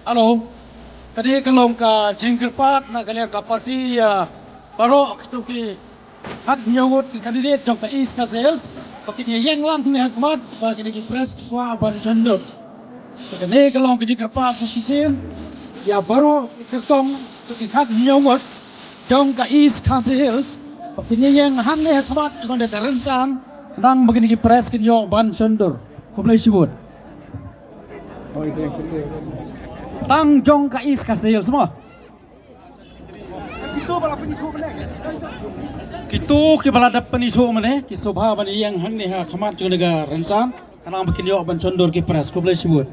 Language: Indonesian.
Halo, tadi kalau ka jengkelpat na kalian ka parti baru itu ki hat nyawut kandidat jong ka is ka sales pakai yang lang ni hakmat pakai ki press wa ban jandot. Tadi kalau ka jengkelpat sistem ya baru itu tong ki hat nyawut jong ka is ka sales pakai yang han ni hakmat jong da rensan nang begini ki press ki yo ban jandor. Kumlai sibut. Tang jong ka is kasil semua. Kitu ki balada penitu mane ki sobha bani yang hang ni ha khamat jong nega rensan kanang bikin yo ban condor ki pres ko boleh sebut.